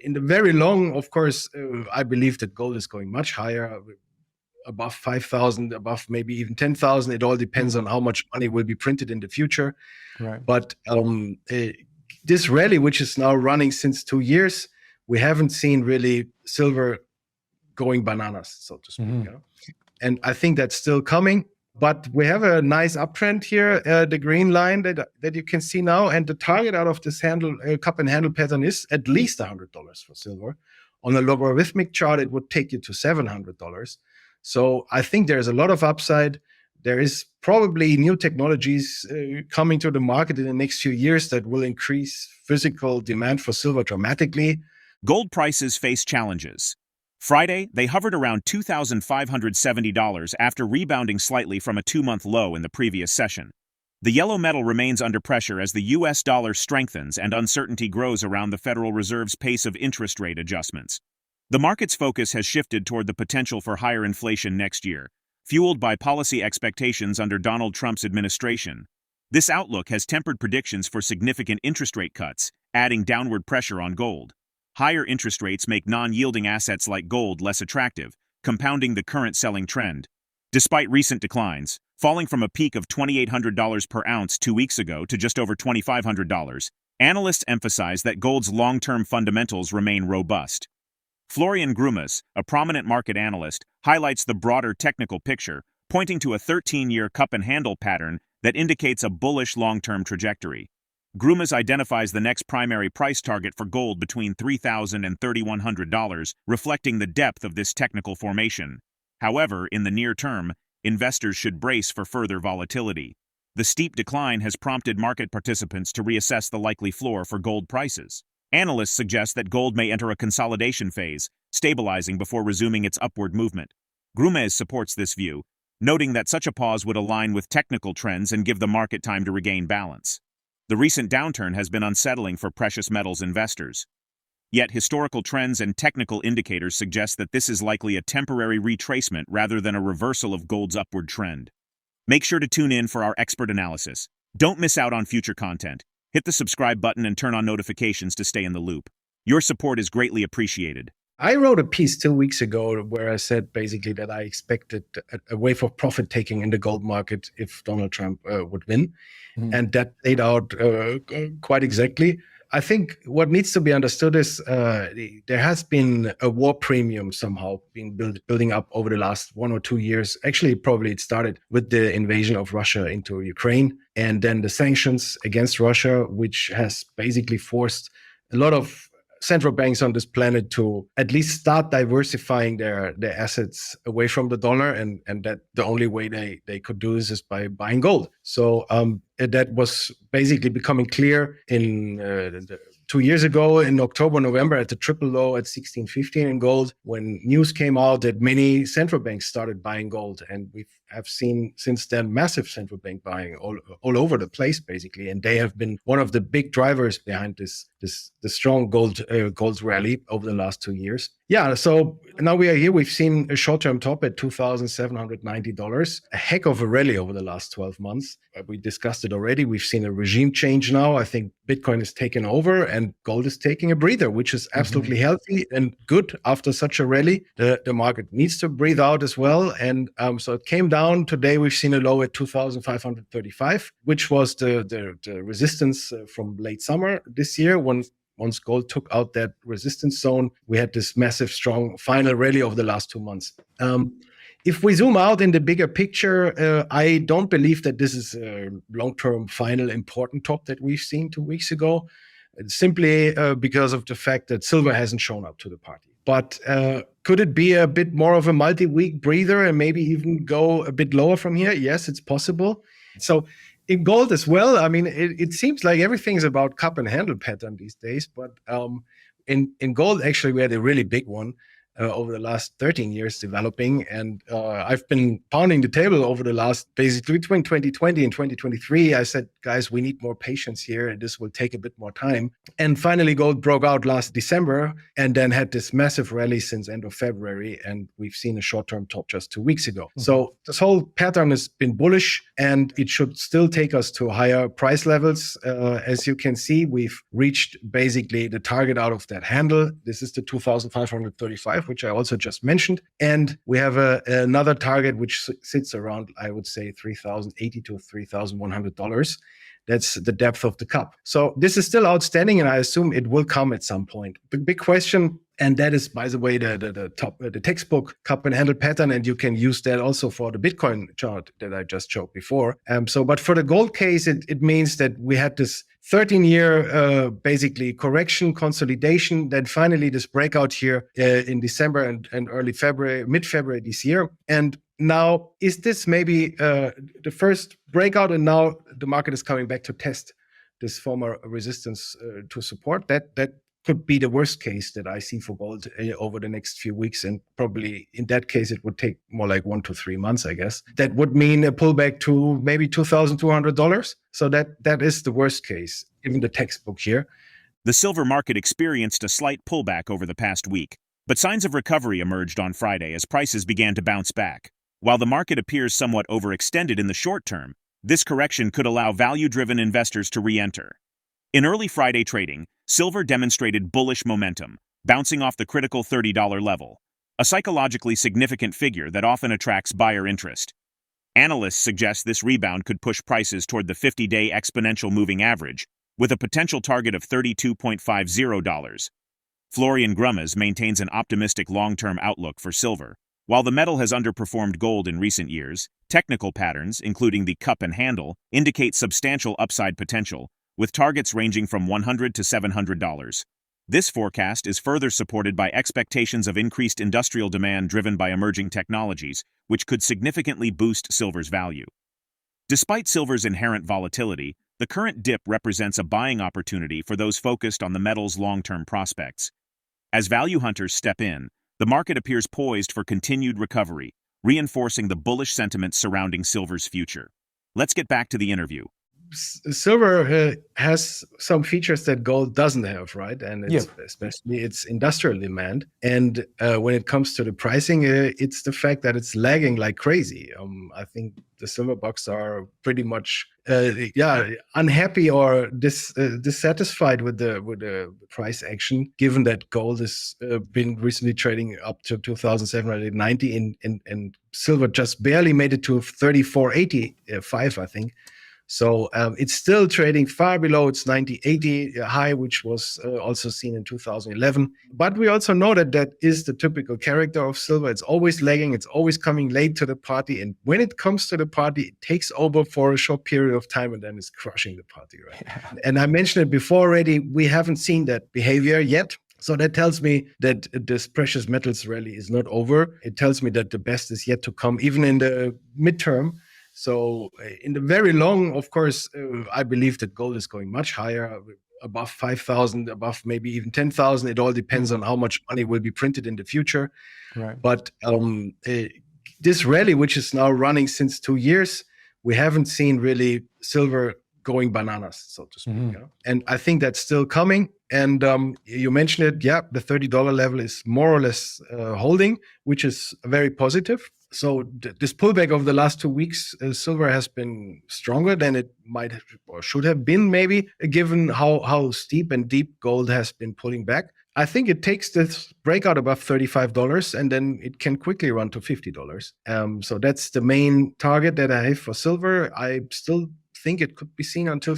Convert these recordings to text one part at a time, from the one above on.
in the very long, of course, I believe that gold is going much higher, above 5,000, above maybe even 10,000. It all depends on how much money will be printed in the future. Right. But this rally, which is now running since 2 years, we haven't seen really silver going bananas, so to speak. And I think that's still coming. But we have a nice uptrend here, the green line that you can see now. And the target out of this cup and handle pattern is at least $100 for silver. On a logarithmic chart, it would take you to $700. So I think there's a lot of upside. There is probably new technologies coming to the market in the next few years that will increase physical demand for silver dramatically. Gold prices face challenges. Friday, they hovered around $2,570 after rebounding slightly from a 2-month low in the previous session. The yellow metal remains under pressure as the US dollar strengthens and uncertainty grows around the Federal Reserve's pace of interest rate adjustments. The market's focus has shifted toward the potential for higher inflation next year, fueled by policy expectations under Donald Trump's administration. This outlook has tempered predictions for significant interest rate cuts, adding downward pressure on gold. Higher interest rates make non-yielding assets like gold less attractive, compounding the current selling trend. Despite recent declines, falling from a peak of $2,800 per ounce 2 weeks ago to just over $2,500, analysts emphasize that gold's long-term fundamentals remain robust. Florian Grummes, a prominent market analyst, highlights the broader technical picture, pointing to a 13-year cup and handle pattern that indicates a bullish long-term trajectory. Grummes identifies the next primary price target for gold between $3,000 and $3,100, reflecting the depth of this technical formation. However, in the near term, investors should brace for further volatility. The steep decline has prompted market participants to reassess the likely floor for gold prices. Analysts suggest that gold may enter a consolidation phase, stabilizing before resuming its upward movement. Grummes supports this view, noting that such a pause would align with technical trends and give the market time to regain balance. The recent downturn has been unsettling for precious metals investors. Yet historical trends and technical indicators suggest that this is likely a temporary retracement rather than a reversal of gold's upward trend. Make sure to tune in for our expert analysis. Don't miss out on future content. Hit the subscribe button and turn on notifications to stay in the loop. Your support is greatly appreciated. I wrote a piece 2 weeks ago where I said basically that I expected a wave of profit taking in the gold market if Donald Trump would win. And that played out quite exactly. I think what needs to be understood is there has been a war premium somehow being building up over the last 1 or 2 years. Actually, probably it started with the invasion of Russia into Ukraine and then the sanctions against Russia, which has basically forced a lot of central banks on this planet to at least start diversifying their assets away from the dollar, and that the only way they could do this is by buying gold. So that was basically becoming clear in 2 years ago in October, November at the triple low at 16.15 in gold, when news came out that many central banks started buying gold. And we have seen since then massive central bank buying all over the place, basically. And they have been one of the big drivers behind the strong gold rally over the last 2 years. Yeah, so now we are here. We've seen a short-term top at $2,790, a heck of a rally over the last 12 months. We discussed it already. We've seen a regime change now. I think Bitcoin is taking over and gold is taking a breather, which is absolutely healthy and good after such a rally. The market needs to breathe out as well. And so it came down. Today, we've seen a low at 2,535, which was the resistance from late summer this year. Once gold took out that resistance zone, we had this massive, strong final rally over the last 2 months. If we zoom out in the bigger picture, I don't believe that this is a long-term final important top that we've seen 2 weeks ago, simply because of the fact that silver hasn't shown up to the party. But could it be a bit more of a multi-week breather and maybe even go a bit lower from here? Yes, it's possible. So in gold as well, I mean, it seems like everything's about cup and handle pattern these days. But in gold, actually, we had a really big one. over the last 13 years developing. And I've been pounding the table over the last, basically between 2020 and 2023. I said, guys, we need more patience here, and this will take a bit more time. And finally, gold broke out last December and then had this massive rally since end of February. And we've seen a short-term top just 2 weeks ago. So this whole pattern has been bullish, and it should still take us to higher price levels. As you can see, we've reached basically the target out of that handle. This is the 2,535, which I also just mentioned. And we have another target which sits around, I would say, $3,080 to $3,100. That's the depth of the cup. So this is still outstanding, and I assume it will come at some point. The big question, and that is, by the way, the textbook cup and handle pattern, and you can use that also for the Bitcoin chart that I just showed before. But for the gold case, it means that we had this 13-year basically correction, consolidation, then finally this breakout here in December and early February, mid-February this year. And now, is this maybe the first breakout, and now the market is coming back to test this former resistance to support? That could be the worst case that I see for gold over the next few weeks. And probably in that case, it would take more like 1 to 3 months, I guess. That would mean a pullback to maybe $2,200. So that is the worst case, given the textbook here. The silver market experienced a slight pullback over the past week, but signs of recovery emerged on Friday as prices began to bounce back. While the market appears somewhat overextended in the short term, this correction could allow value-driven investors to re-enter. In early Friday trading, silver demonstrated bullish momentum, bouncing off the critical $30 level, a psychologically significant figure that often attracts buyer interest. Analysts suggest this rebound could push prices toward the 50-day exponential moving average, with a potential target of $32.50. Florian Grummes maintains an optimistic long-term outlook for silver. While the metal has underperformed gold in recent years, technical patterns, including the cup and handle, indicate substantial upside potential, with targets ranging from $100 to $700. This forecast is further supported by expectations of increased industrial demand driven by emerging technologies, which could significantly boost silver's value. Despite silver's inherent volatility, the current dip represents a buying opportunity for those focused on the metal's long-term prospects. As value hunters step in, the market appears poised for continued recovery, reinforcing the bullish sentiment surrounding silver's future. Let's get back to the interview. Silver has some features that gold doesn't have, right? And it's especially its industrial demand. And when it comes to the pricing, it's the fact that it's lagging like crazy. I think the silver bucks are pretty much unhappy or dissatisfied with the price action, given that gold has been recently trading up to 2,790 and silver just barely made it to 34.85, I think. So it's still trading far below its 90-80 high, which was also seen in 2011. But we also know that is the typical character of silver. It's always lagging. It's always coming late to the party. And when it comes to the party, it takes over for a short period of time and then it's crushing the party, right? Yeah. And I mentioned it before already. We haven't seen that behavior yet. So that tells me that this precious metals rally is not over. It tells me that the best is yet to come, even in the midterm. So in the very long, of course, I believe that gold is going much higher, above 5,000, above maybe even 10,000. It all depends on how much money will be printed in the future. Right. But this rally, which is now running since 2 years, we haven't seen really silver going bananas, so to speak. Mm-hmm. And I think that's still coming. And you mentioned it, the $30 level is more or less holding, which is very positive. So this pullback over the last 2 weeks, silver has been stronger than it might have or should have been, maybe, given how steep and deep gold has been pulling back. I think it takes this breakout above $35 and then it can quickly run to $50. So that's the main target that I have for silver. I still think it could be seen until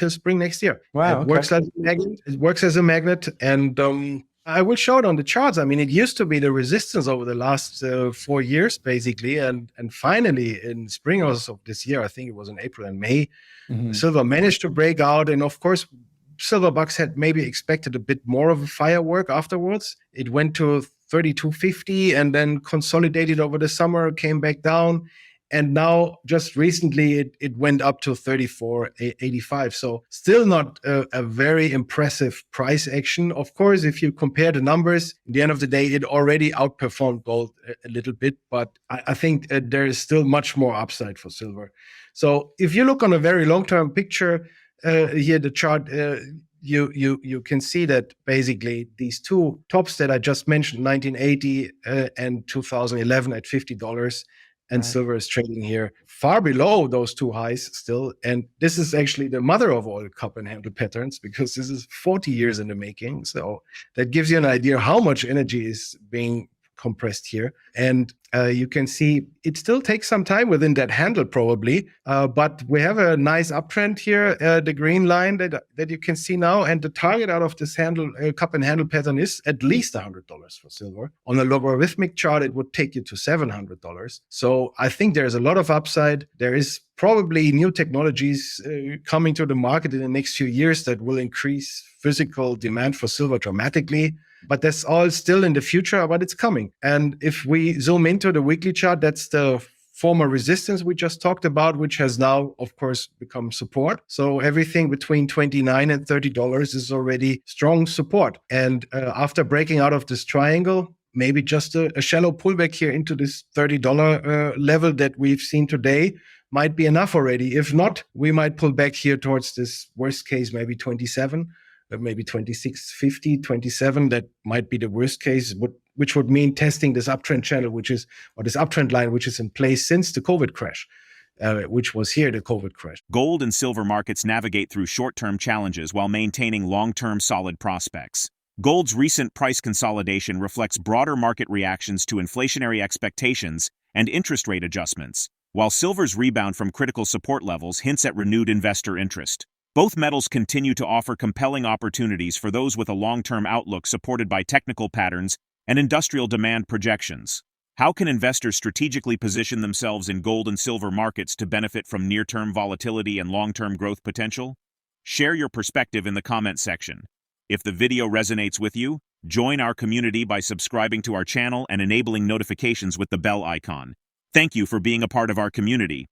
spring next year. Wow, it works as a magnet. It works as a magnet, and I will show it on the charts. I mean, it used to be the resistance over the last 4 years, basically, and finally in spring of this year, I think it was in April and May, silver managed to break out, and of course, silver bucks had maybe expected a bit more of a firework afterwards. It went to 32.50 and then consolidated over the summer, came back down. And now just recently it went up to 34.85. So still not a very impressive price action. Of course, if you compare the numbers, at the end of the day, it already outperformed gold a little bit, but I think there is still much more upside for silver. So if you look on a very long-term picture, here the chart, you can see that basically these two tops that I just mentioned, 1980 and 2011 at $50, and silver is trading here far below those two highs still. And this is actually the mother of all cup and handle patterns, because this is 40 years in the making. So that gives you an idea how much energy is being compressed here. And you can see it still takes some time within that handle probably, but we have a nice uptrend here, the green line that you can see now, and the target out of this handle cup and handle pattern is at least $100 for silver. On a logarithmic chart, it would take you to $700. So I think there's a lot of upside. There is probably new technologies coming to the market in the next few years that will increase physical demand for silver dramatically. But that's all still in the future, but it's coming. And if we zoom into the weekly chart, that's the former resistance we just talked about, which has now, of course, become support. So everything between $29 and $30 is already strong support. And after breaking out of this triangle, maybe just a shallow pullback here into this $30 level that we've seen today might be enough already. If not, we might pull back here towards this worst case, maybe 27. Maybe 26.50, 27, that might be the worst case, which would mean testing this uptrend channel, this uptrend line, which is in place since the COVID crash, which was here, the COVID crash. Gold and silver markets navigate through short-term challenges while maintaining long-term solid prospects. Gold's recent price consolidation reflects broader market reactions to inflationary expectations and interest rate adjustments, while silver's rebound from critical support levels hints at renewed investor interest. Both metals continue to offer compelling opportunities for those with a long-term outlook supported by technical patterns and industrial demand projections. How can investors strategically position themselves in gold and silver markets to benefit from near-term volatility and long-term growth potential? Share your perspective in the comment section. If the video resonates with you, join our community by subscribing to our channel and enabling notifications with the bell icon. Thank you for being a part of our community.